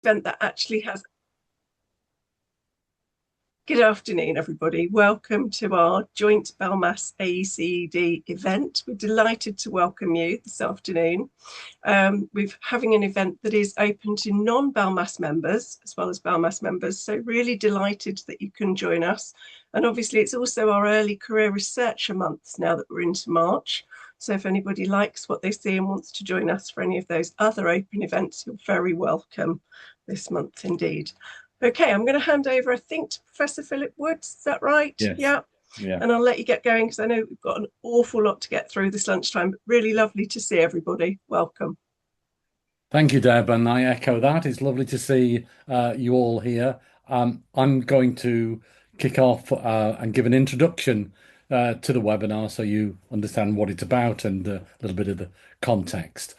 event that actually has. Good afternoon, everybody. Welcome to our joint BELMAS AECED event. We're delighted to welcome you this afternoon. We're having an event that is open to non-BELMAS members as well as BELMAS members, so really delighted that you can join us. And obviously it's also our early career researcher months now that we're into March. So if anybody likes what they see and wants to join us for any of those other open events, you're very welcome this month indeed. Okay, I'm going to hand over, I think, to Professor Philip Woods. Is that right? Yes. Yeah. And I'll let you get going because I know we've got an awful lot to get through this lunchtime, but really lovely to see everybody. Welcome. Thank you, Deb, and I echo that. It's lovely to see you all here. I'm going to kick off and give an introduction to the webinar so you understand what it's about and a little bit of the context.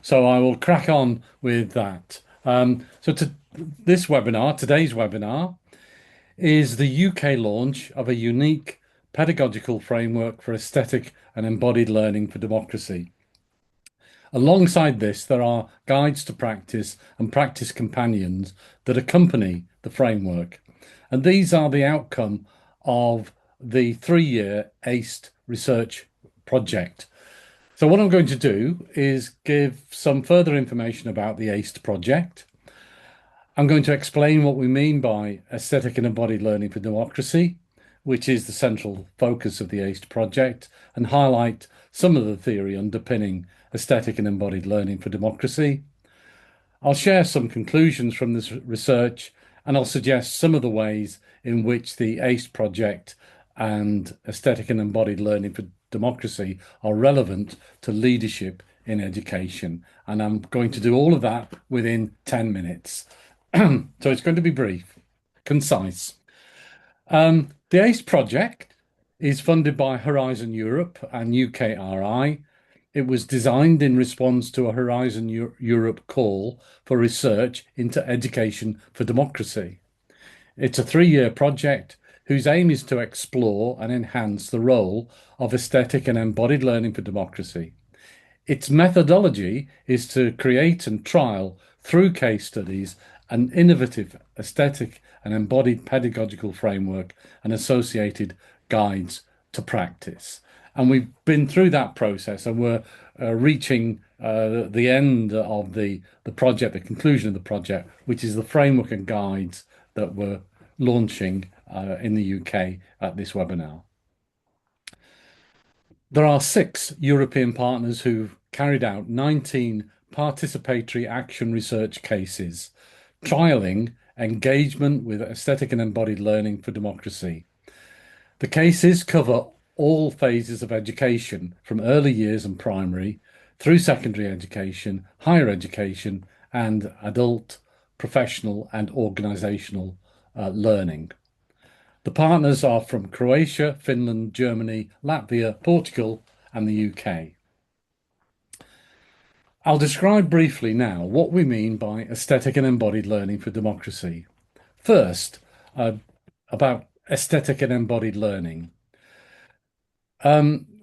So I will crack on with that. Today's webinar, is the UK launch of a unique pedagogical framework for aesthetic and embodied learning for democracy. Alongside this, there are guides to practice and practice companions that accompany the framework. And these are the outcome of the 3-year ACE research project. So what I'm going to do is give some further information about the ACE project. I'm going to explain what we mean by aesthetic and embodied learning for democracy, which is the central focus of the ACE project, and highlight some of the theory underpinning aesthetic and embodied learning for democracy. I'll share some conclusions from this research, and I'll suggest some of the ways in which the ACE project and aesthetic and embodied learning for democracy are relevant to leadership in education. And I'm going to do all of that within 10 minutes. So it's going to be brief, concise. The ACE project is funded by Horizon Europe and UKRI. It was designed in response to a Horizon Europe call for research into education for democracy. It's a 3-year project whose aim is to explore and enhance the role of aesthetic and embodied learning for democracy. Its methodology is to create and trial through case studies an innovative aesthetic and embodied pedagogical framework and associated guides to practice. And we've been through that process, and we're reaching the end of the project, the conclusion of the project, which is the framework and guides that we're launching in the UK at this webinar. There are 6 European partners who've carried out 19 participatory action research cases, trialling engagement with aesthetic and embodied learning for democracy. The cases cover all phases of education, from early years and primary through secondary education, higher education, and adult, professional and organisational learning. The partners are from Croatia, Finland, Germany, Latvia, Portugal, and the UK. I'll describe briefly now what we mean by aesthetic and embodied learning for democracy. First, about aesthetic and embodied learning.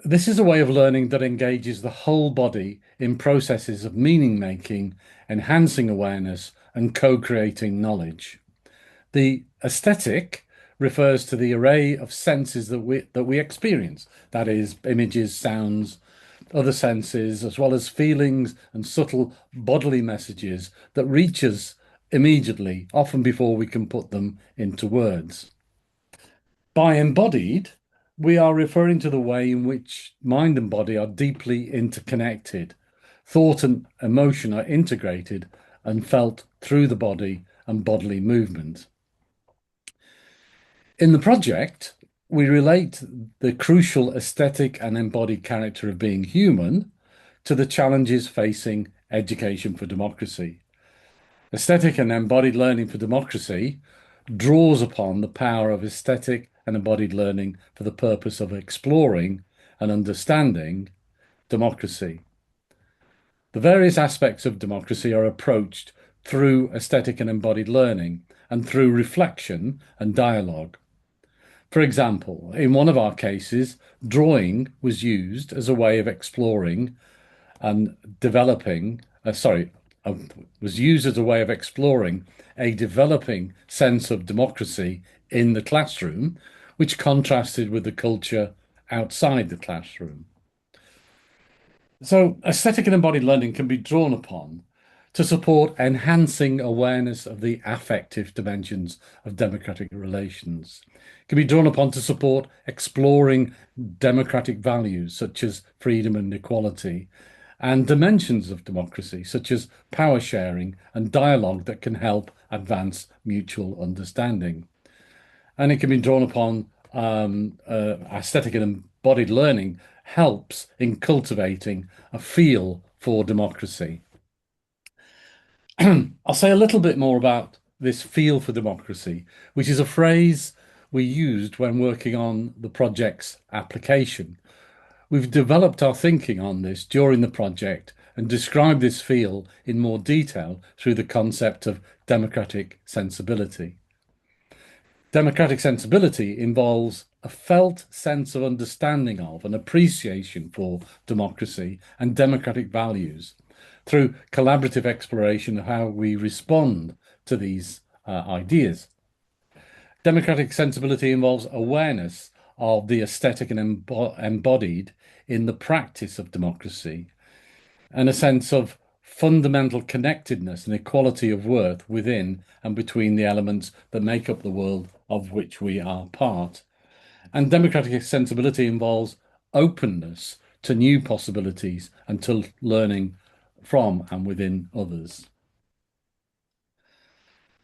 This is a way of learning that engages the whole body in processes of meaning making, enhancing awareness, and co-creating knowledge. The aesthetic refers to the array of senses that we experience, that is, images, sounds, other senses, as well as feelings and subtle bodily messages that reach us immediately, often before we can put them into words. By embodied, we are referring to the way in which mind and body are deeply interconnected. Thought and emotion are integrated and felt through the body and bodily movement. In the project, we relate the crucial aesthetic and embodied character of being human to the challenges facing education for democracy. Aesthetic and embodied learning for democracy draws upon the power of aesthetic and embodied learning for the purpose of exploring and understanding democracy. The various aspects of democracy are approached through aesthetic and embodied learning and through reflection and dialogue. For example, in one of our cases, drawing was used as a way of exploring and developing, was used as a way of exploring a developing sense of democracy in the classroom, which contrasted with the culture outside the classroom. So, aesthetic and embodied learning can be drawn upon to support enhancing awareness of the affective dimensions of democratic relations. It can be drawn upon to support exploring democratic values such as freedom and equality, and dimensions of democracy such as power sharing and dialogue that can help advance mutual understanding. And it can be drawn upon aesthetic and embodied learning helps in cultivating a feel for democracy. I'll say a little bit more about this feel for democracy, which is a phrase we used when working on the project's application. We've developed our thinking on this during the project and described this feel in more detail through the concept of democratic sensibility. Democratic sensibility involves a felt sense of understanding of and appreciation for democracy and democratic values through collaborative exploration of how we respond to these ideas. Democratic sensibility involves awareness of the aesthetic and embodied in the practice of democracy, and a sense of fundamental connectedness and equality of worth within and between the elements that make up the world of which we are part. And democratic sensibility involves openness to new possibilities and to learning from and within others.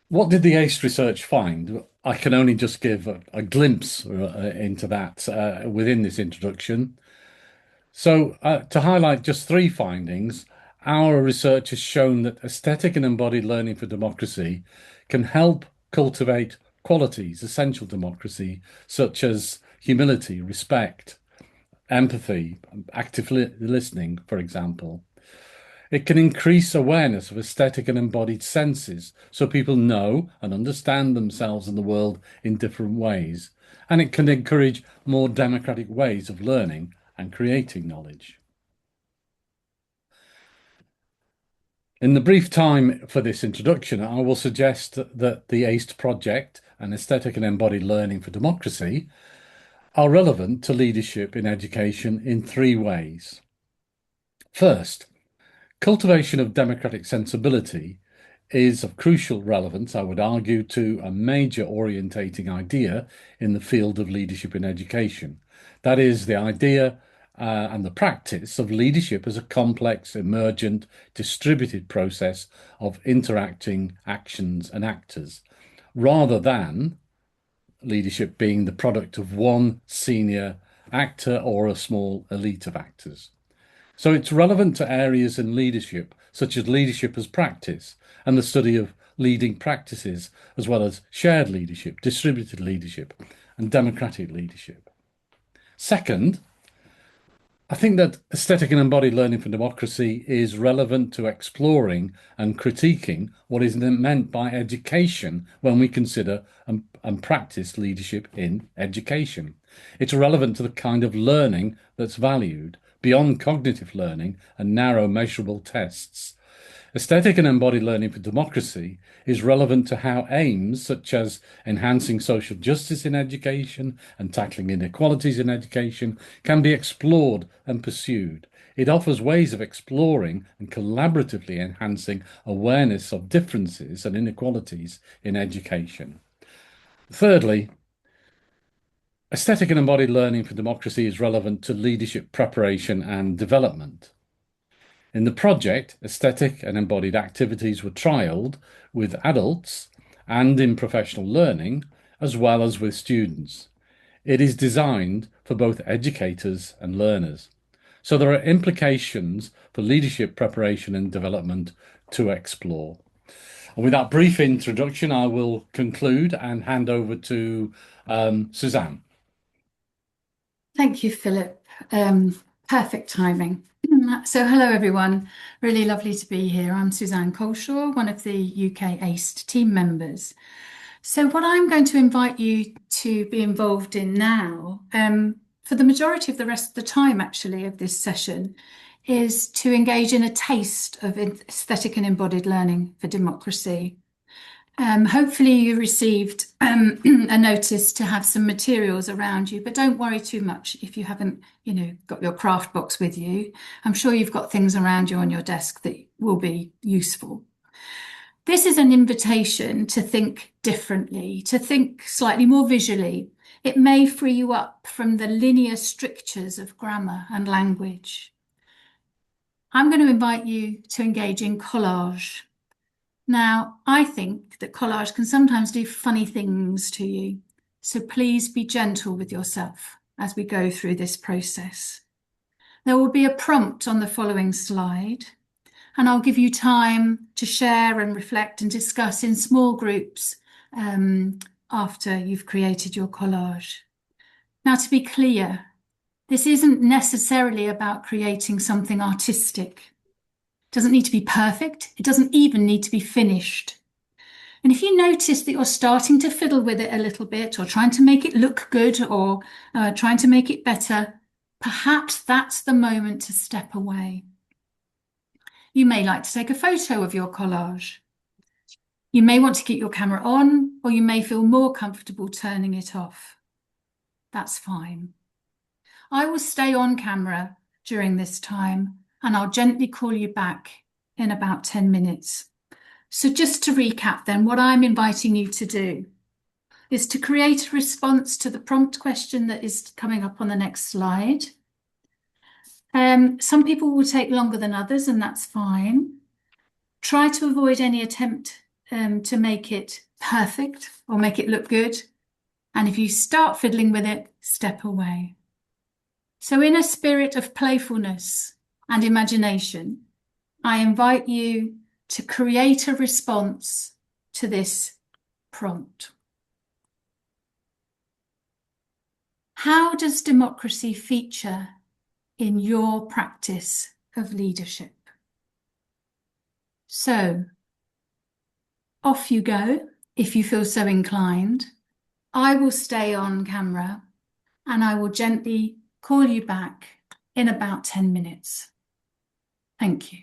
What did the ACE research find? I can only just give a glimpse into that within this introduction. So, to highlight just three findings, our research has shown that aesthetic and embodied learning for democracy can help cultivate qualities essential to democracy, such as humility, respect, empathy, active listening, for example. It can increase awareness of aesthetic and embodied senses so people know and understand themselves and the world in different ways. And it can encourage more democratic ways of learning and creating knowledge. In the brief time for this introduction, I will suggest that the ACE project and Aesthetic and Embodied Learning for Democracy are relevant to leadership in education in three ways. First, cultivation of democratic sensibility is of crucial relevance, I would argue, to a major orientating idea in the field of leadership in education. That is the idea and the practice of leadership as a complex, emergent, distributed process of interacting actions and actors, rather than leadership being the product of one senior actor or a small elite of actors. So it's relevant to areas in leadership, such as leadership as practice and the study of leading practices, as well as shared leadership, distributed leadership, and democratic leadership. Second, I think that aesthetic and embodied learning for democracy is relevant to exploring and critiquing what is meant by education when we consider and practice leadership in education. It's relevant to the kind of learning that's valued beyond cognitive learning and narrow measurable tests. Aesthetic and embodied learning for democracy is relevant to how aims such as enhancing social justice in education and tackling inequalities in education can be explored and pursued. It offers ways of exploring and collaboratively enhancing awareness of differences and inequalities in education. Thirdly, aesthetic and embodied learning for democracy is relevant to leadership preparation and development. In the project, aesthetic and embodied activities were trialled with adults and in professional learning, as well as with students. It is designed for both educators and learners. So there are implications for leadership preparation and development to explore. And with that brief introduction, I will conclude and hand over to Suzanne. Thank you, Philip. Perfect timing. So hello, everyone. Really lovely to be here. I'm Suzanne Culshaw, one of the UK ACE team members. So what I'm going to invite you to be involved in now, for the majority of the rest of the time, actually, of this session, is to engage in a taste of aesthetic and embodied learning for democracy. Hopefully you received a notice to have some materials around you, but don't worry too much if you haven't, got your craft box with you. I'm sure you've got things around you on your desk that will be useful. This is an invitation to think differently, to think slightly more visually. It may free you up from the linear strictures of grammar and language. I'm going to invite you to engage in collage. Now, I think that collage can sometimes do funny things to you, so please be gentle with yourself as we go through this process. There will be a prompt on the following slide, and I'll give you time to share and reflect and discuss in small groups after you've created your collage. Now, to be clear, this isn't necessarily about creating something artistic. It doesn't need to be perfect. It doesn't even need to be finished. And if you notice that you're starting to fiddle with it a little bit, or trying to make it look good, or trying to make it better, perhaps that's the moment to step away. You may like to take a photo of your collage. You may want to keep your camera on, or you may feel more comfortable turning it off. That's fine. I will stay on camera during this time, and I'll gently call you back in about 10 minutes. So just to recap then, what I'm inviting you to do is to create a response to the prompt question that is coming up on the next slide. Some people will take longer than others, and that's fine. Try to avoid any attempt to make it perfect or make it look good. And if you start fiddling with it, step away. So in a spirit of playfulness and imagination, I invite you to create a response to this prompt. How does democracy feature in your practice of leadership? So, off you go if you feel so inclined. I will stay on camera and I will gently call you back in about 10 minutes. Thank you.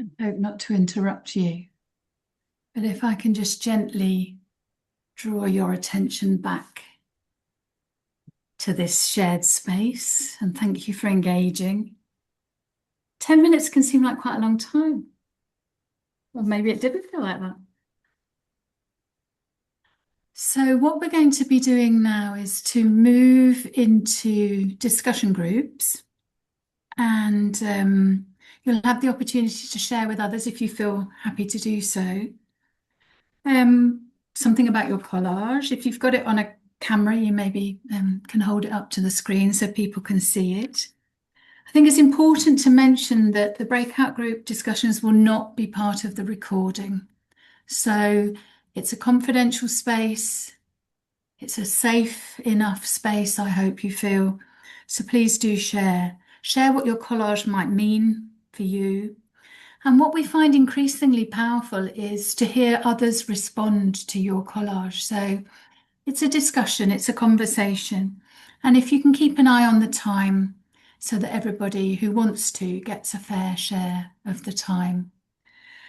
I hope not to interrupt you, but if I can just gently draw your attention back to this shared space, and thank you for engaging. 10 minutes can seem like quite a long time, or maybe it didn't feel like that. So what we're going to be doing now is to move into discussion groups, and you'll have the opportunity to share with others if you feel happy to do so. Something about your collage. If you've got it on a camera, you maybe can hold it up to the screen so people can see it. I think it's important to mention that the breakout group discussions will not be part of the recording. So it's a confidential space. It's a safe enough space, I hope you feel. So please do share. Share what your collage might mean for you. And what we find increasingly powerful is to hear others respond to your collage. So it's a discussion, it's a conversation. And if you can keep an eye on the time so that everybody who wants to gets a fair share of the time.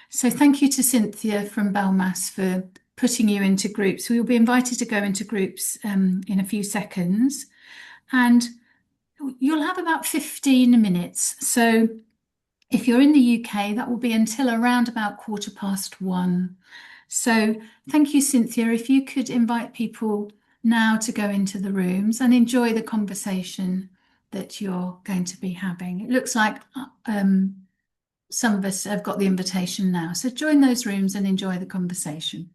So thank you to Cynthia from Belmas for putting you into groups. We will be invited to go into groups in a few seconds. And you'll have about 15 minutes. So if you're in the UK, that will be until around about 1:15. So thank you, Cynthia. If you could invite people now to go into the rooms and enjoy the conversation that you're going to be having. It looks like some of us have got the invitation now. So join those rooms and enjoy the conversation.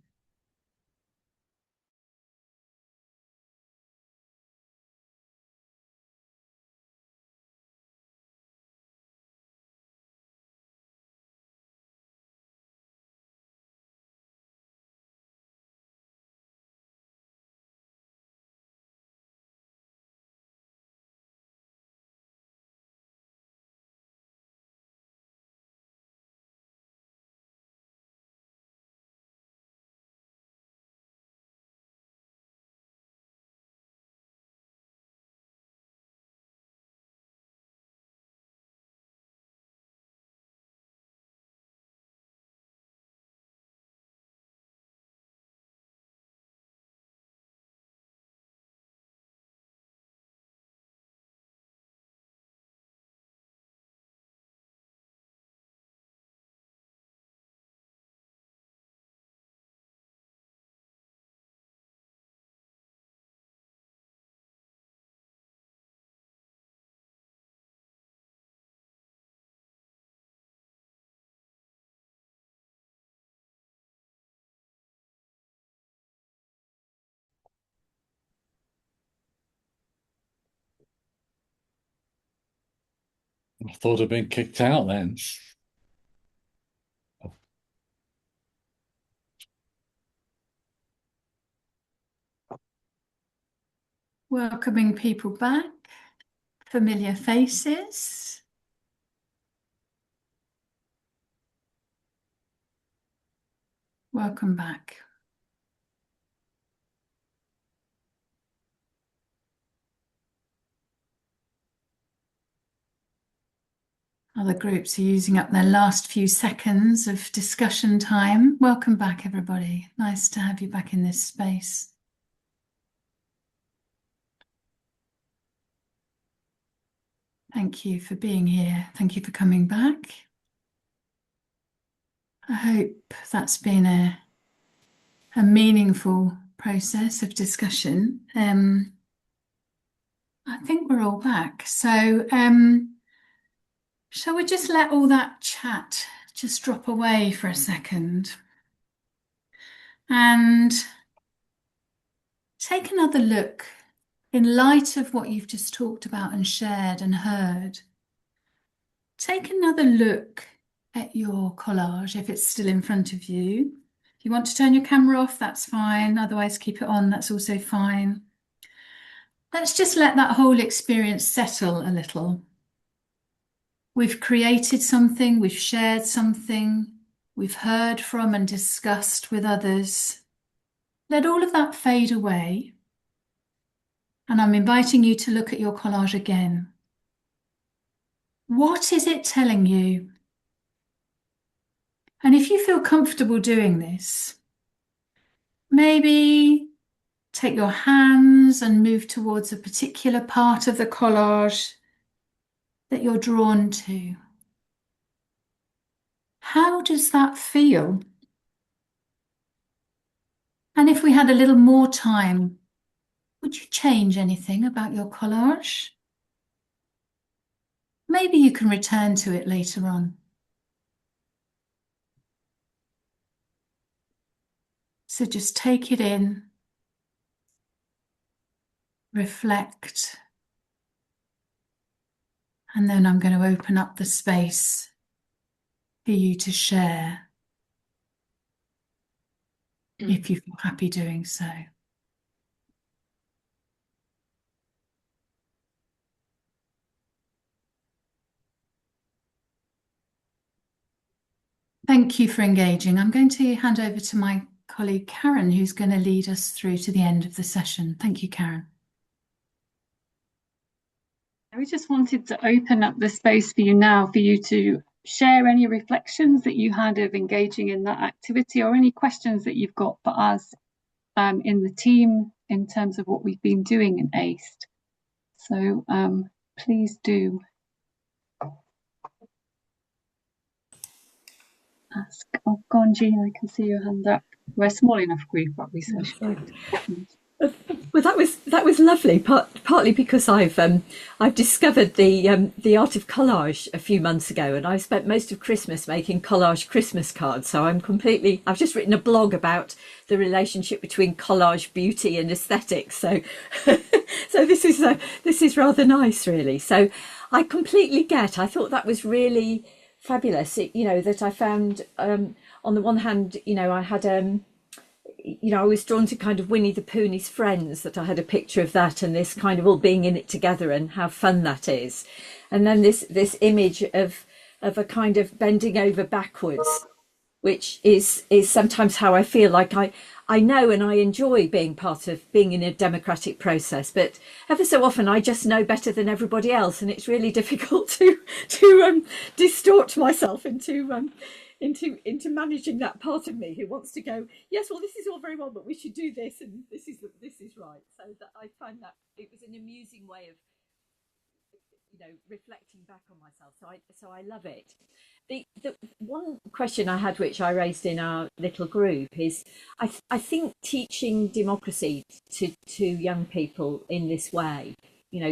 I thought I'd been kicked out then. Welcoming people back, familiar faces. Welcome back. Other groups are using up their last few seconds of discussion time. Welcome back, everybody. Nice to have you back in this space. Thank you for being here. Thank you for coming back. I hope that's been a meaningful process of discussion. I think we're all back. So shall we just let all that chat just drop away for a second and take another look in light of what you've just talked about and shared and heard. Take another look at your collage if it's still in front of you. If you want to turn your camera off, that's fine. Otherwise, keep it on, that's also fine. Let's just let that whole experience settle a little. We've created something, we've shared something, we've heard from and discussed with others. Let all of that fade away. And I'm inviting you to look at your collage again. What is it telling you? And if you feel comfortable doing this, maybe take your hands and move towards a particular part of the collage that you're drawn to. How does that feel? And if we had a little more time, would you change anything about your collage? Maybe you can return to it later on. So just take it in, reflect, and then I'm going to open up the space for you to share if you feel happy doing so. Thank you for engaging. I'm going to hand over to my colleague Karen, who's going to lead us through to the end of the session. Thank you, Karen. We just wanted to open up the space for you now, for you to share any reflections that you had of engaging in that activity, or any questions that you've got for us in the team in terms of what we've been doing in ACE. So please do ask. Oh, Gonji, I can see your hand up. We're a small enough group, aren't we? So well, that was lovely. Partly because I've discovered the art of collage a few months ago, and I spent most of Christmas making collage Christmas cards. So I've just written a blog about the relationship between collage, beauty, and aesthetics. So so this is rather nice, really. So I completely get. I thought that was really fabulous. That I found on the one hand, I had I was drawn to kind of Winnie the Pooh and his friends, that I had a picture of that and this kind of all being in it together and how fun that is. And then this image of a kind of bending over backwards, which is sometimes how I feel like I know and I enjoy being part of being in a democratic process, but ever so often I just know better than everybody else, and it's really difficult to distort myself into managing that part of me who wants to go, yes, well, this is all very well, but we should do this, and this is right. So that I find that it was an amusing way of reflecting back on myself. So I love it. The one question I had, which I raised in our little group, is I think teaching democracy to young people in this way,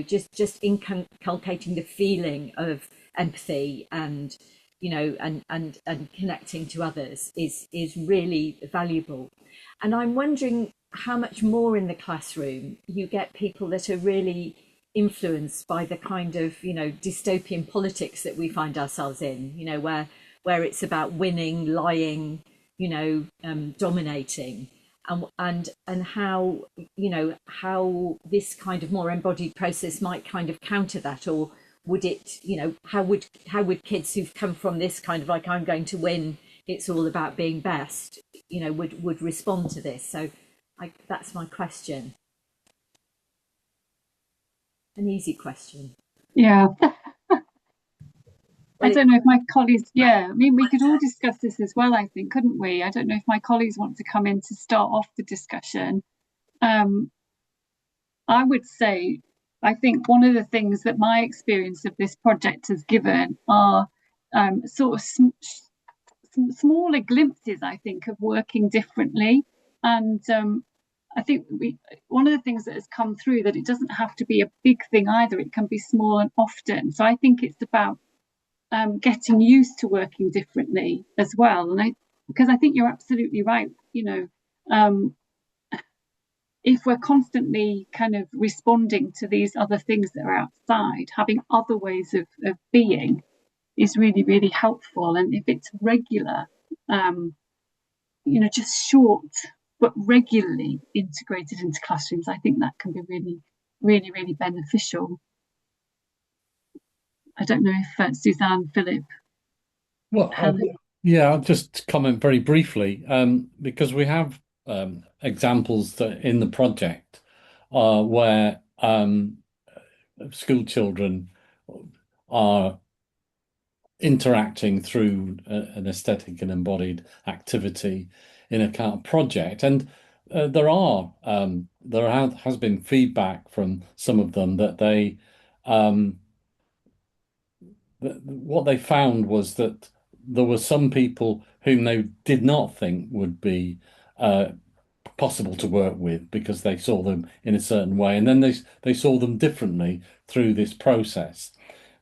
just inculcating the feeling of empathy and and connecting to others is really valuable. And I'm wondering how much more in the classroom you get people that are really influenced by the kind of dystopian politics that we find ourselves in, where it's about winning, lying, dominating, and how how this kind of more embodied process might kind of counter that, or would it, how would kids who've come from this kind of like, I'm going to win, it's all about being best, would respond to this? So that's my question. An easy question. Yeah. I don't know if my colleagues, I mean, we could all discuss this as well, I think, couldn't we? I don't know if my colleagues want to come in to start off the discussion. I would say, I think one of the things that my experience of this project has given are sort of smaller glimpses, I think, of working differently. And I think one of the things that has come through, that it doesn't have to be a big thing either. It can be small and often. So I think it's about getting used to working differently as well. And because I think you're absolutely right. If we're constantly kind of responding to these other things that are outside, having other ways of being is really, really helpful. And if it's regular, just short but regularly integrated into classrooms, I think that can be really, really, really beneficial. I don't know if Suzanne, Philip. Well, I'll just comment very briefly, because we have examples that in the project where school children are interacting through an aesthetic and embodied activity in a kind of project. And has been feedback from some of them that what they found was that there were some people whom they did not think would be possible to work with because they saw them in a certain way, and then they saw them differently through this process.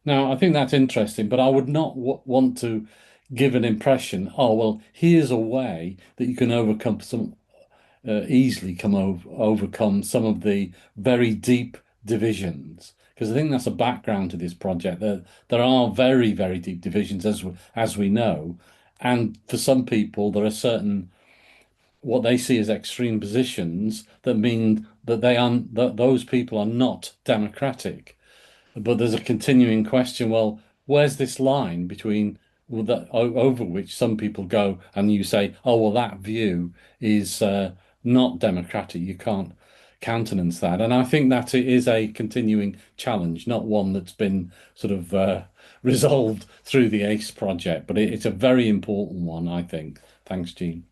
Now, I think that's interesting, but I would not want to give an impression, oh, well, here's a way that you can easily overcome some of the very deep divisions. Because I think that's a background to this project. There are very, very deep divisions, as we know. And for some people, there are certain what they see as extreme positions that mean that those people are not democratic. But there's a continuing question, well, where's this line between over which some people go and you say, oh, well, that view is not democratic. You can't countenance that. And I think that it is a continuing challenge, not one that's been sort of resolved through the ACE project, but it's a very important one, I think. Thanks, Jean.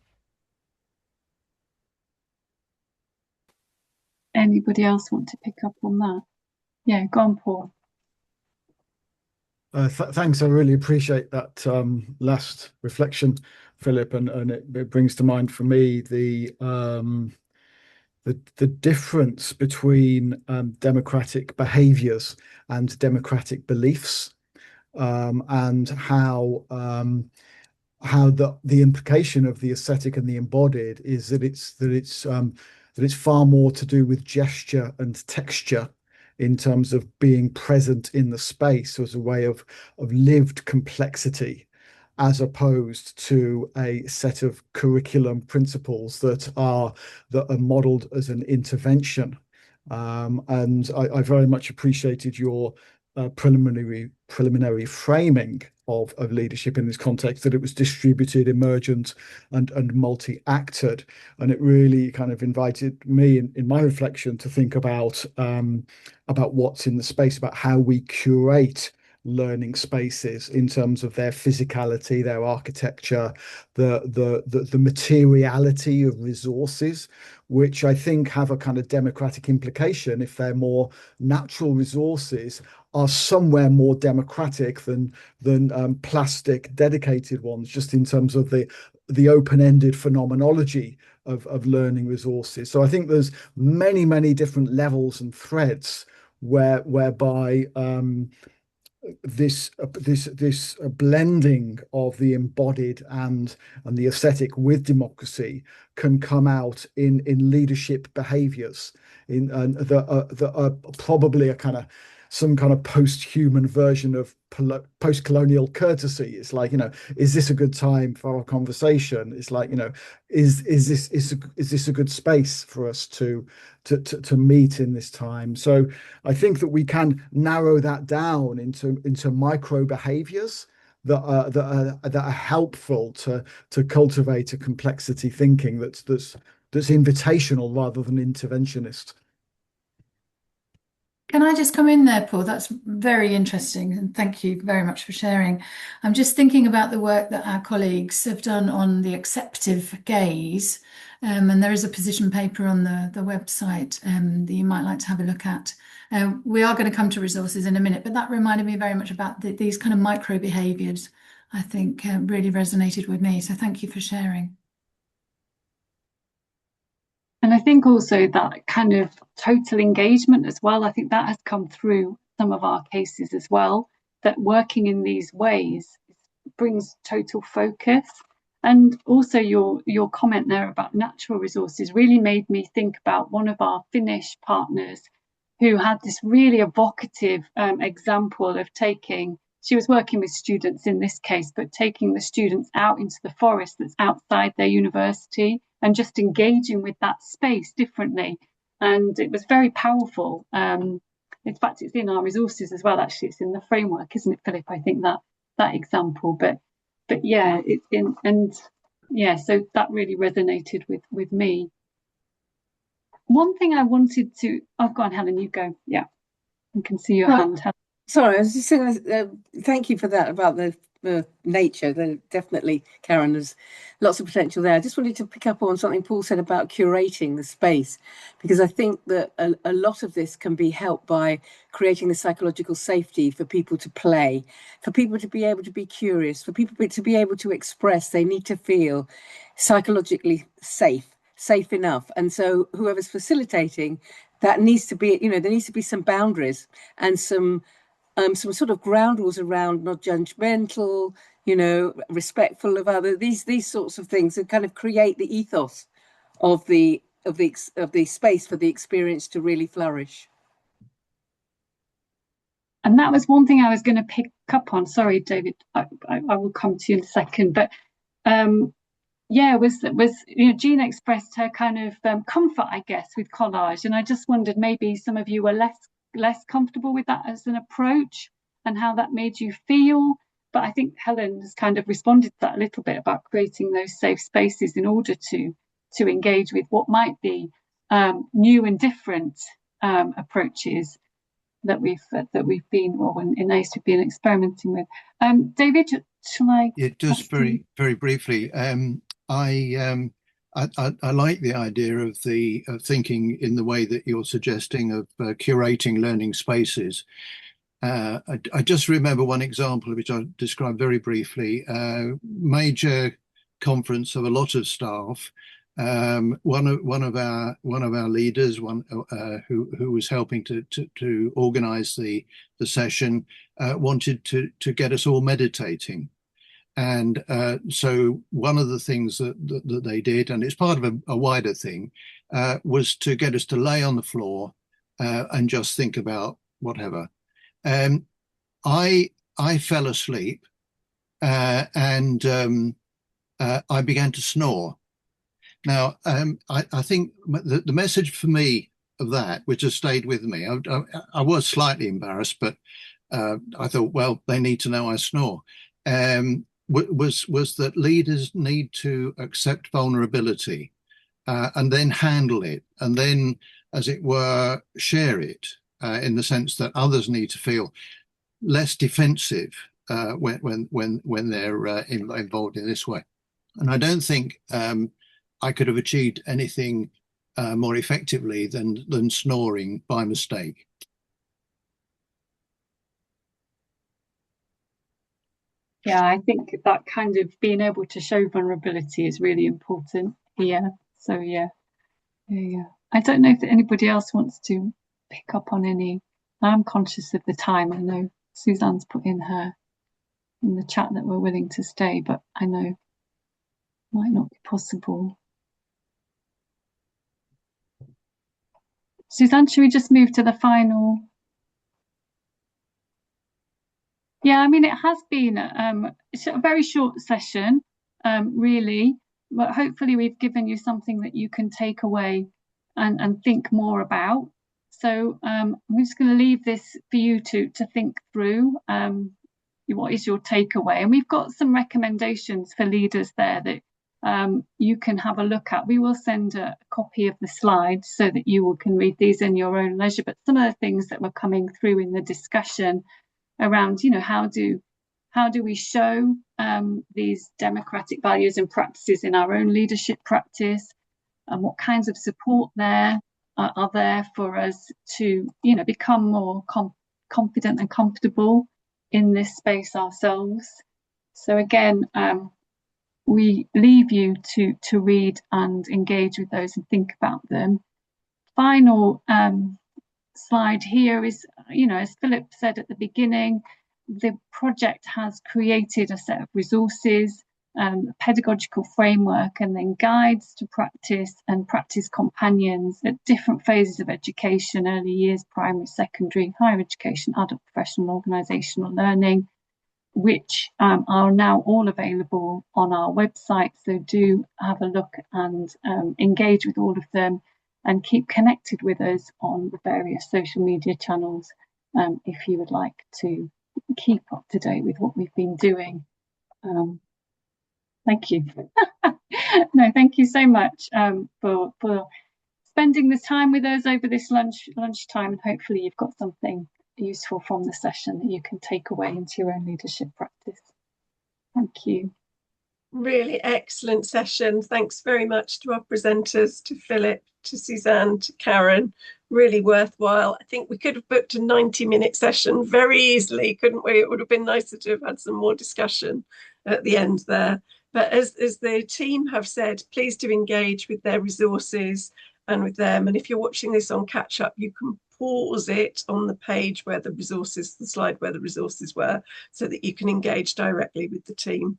Anybody else want to pick up on that? Yeah, go on, Paul. Thanks. I really appreciate that last reflection, Philip, and it brings to mind for me the difference between democratic behaviours and democratic beliefs, and how the implication of the aesthetic and the embodied is that it's far more to do with gesture and texture in terms of being present in the space as a way of lived complexity, as opposed to a set of curriculum principles that are modeled as an intervention. And I very much appreciated your preliminary framing of leadership in this context, that it was distributed, emergent, and multi-acted, and it really kind of invited me in my reflection to think about what's in the space, about how we curate learning spaces in terms of their physicality, their architecture, the materiality of resources, which I think have a kind of democratic implication. If they're more natural resources, are somewhere more democratic than plastic dedicated ones, just in terms of the open-ended phenomenology of learning resources. So I think there's many different levels and threads whereby this blending of the embodied and the aesthetic with democracy can come out in leadership behaviors that are probably some kind of post-human version of post-colonial courtesy. It's like, is this a good time for our conversation? It's like, is this a good space for us to meet in this time? So I think that we can narrow that down into micro behaviors that are helpful to cultivate a complexity thinking that's invitational rather than interventionist. Can I just come in there, Paul? That's very interesting, and thank you very much for sharing. I'm just thinking about the work that our colleagues have done on the acceptive gaze, and there is a position paper on the website that you might like to have a look at. We are going to come to resources in a minute, but that reminded me very much about these kind of micro behaviours, I think really resonated with me. So thank you for sharing. And I think also that kind of total engagement as well, I think that has come through some of our cases as well, that working in these ways brings total focus. And also your comment there about natural resources really made me think about one of our Finnish partners who had this really evocative example of she was working with students in this case, but taking the students out into the forest that's outside their university and just engaging with that space differently. And it was very powerful. In fact, it's in our resources as well, actually. It's in the framework, isn't it, Philip? I think that example. But yeah, it's in, and yeah, so that really resonated with me. One thing I wanted to, go on, Helen, you go. Yeah, I can see your hand. Sorry, I was just going to thank you for that about the nature. Then definitely, Karen, there's lots of potential there. I just wanted to pick up on something Paul said about curating the space, because I think that a lot of this can be helped by creating the psychological safety for people to play, for people to be able to be curious, for people to be able to express. They need to feel psychologically safe enough. And so whoever's facilitating, that needs to be, there needs to be some boundaries and some sort of ground rules around not judgmental, respectful of others. These sorts of things that kind of create the ethos of the space for the experience to really flourish. And that was one thing I was going to pick up on. Sorry, David, I will come to you in a second. But Gina expressed her kind of comfort, I guess, with collage, and I just wondered maybe some of you were less comfortable with that as an approach and how that made you feel. But I think Helen has kind of responded to that a little bit about creating those safe spaces in order to engage with what might be new and different approaches that we've been, or in ACE we've been experimenting with. David, shall I? Yeah, just very briefly. I like the idea of thinking in the way that you're suggesting of curating learning spaces. I just remember one example which I described very briefly. Major conference of a lot of staff. One of our leaders, who was helping to organise the session, wanted to get us all meditating. And so one of the things that they did, and it's part of a wider thing, was to get us to lay on the floor and just think about whatever. I fell asleep and I began to snore. Now, I think the message for me of that, which has stayed with me, I was slightly embarrassed, but I thought, well, they need to know I snore. Was that leaders need to accept vulnerability and then handle it, and then, as it were, share it in the sense that others need to feel less defensive when they're involved in this way. And I don't think I could have achieved anything more effectively than snoring by mistake. Yeah, I think that kind of being able to show vulnerability is really important here. So yeah. I don't know if anybody else wants to pick up on any. I'm conscious of the time. I know Suzanne's put in the chat that we're willing to stay, but I know it might not be possible. Suzanne, should we just move to the final? Yeah, I mean, it has been it's a very short session, really, but hopefully we've given you something that you can take away and think more about. So I'm just going to leave this for you to think through. What is your takeaway? And we've got some recommendations for leaders there that you can have a look at. We will send a copy of the slides so that you can read these in your own leisure. But some of the things that were coming through in the discussion around, how do we show these democratic values and practices in our own leadership practice, and what kinds of support are there for us to become more confident and comfortable in this space ourselves. So again, we leave you to read and engage with those and think about them. Final slide here is, as Philip said at the beginning, the project has created a set of resources, a pedagogical framework, and then guides to practice and practice companions at different phases of education: early years, primary, secondary, higher education, adult, professional, organisational learning, which are now all available on our website. So do have a look and engage with all of them, and keep connected with us on the various social media channels if you would like to keep up to date with what we've been doing. Thank you. No, thank you so much for spending the time with us over this lunchtime, and hopefully you've got something useful from the session that you can take away into your own leadership practice. Thank you. Really excellent session. Thanks very much to our presenters, to Philip, to Suzanne, to Karen. Really worthwhile. I think we could have booked a 90-minute session very easily, couldn't we? It would have been nicer to have had some more discussion at the end there. But as the team have said, please do engage with their resources and with them. And if you're watching this on catch up, you can pause it on the page where the resources, the slide where the resources were, so that you can engage directly with the team.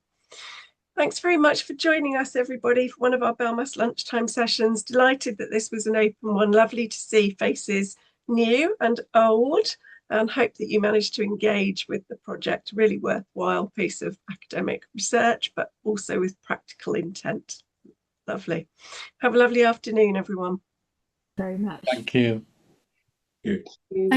Thanks very much for joining us, everybody, for one of our Belmas lunchtime sessions. Delighted that this was an open one. Lovely to see faces new and old, and hope that you managed to engage with the project. Really worthwhile piece of academic research, but also with practical intent. Lovely. Have a lovely afternoon, everyone. Very much. Thank you. Thank you.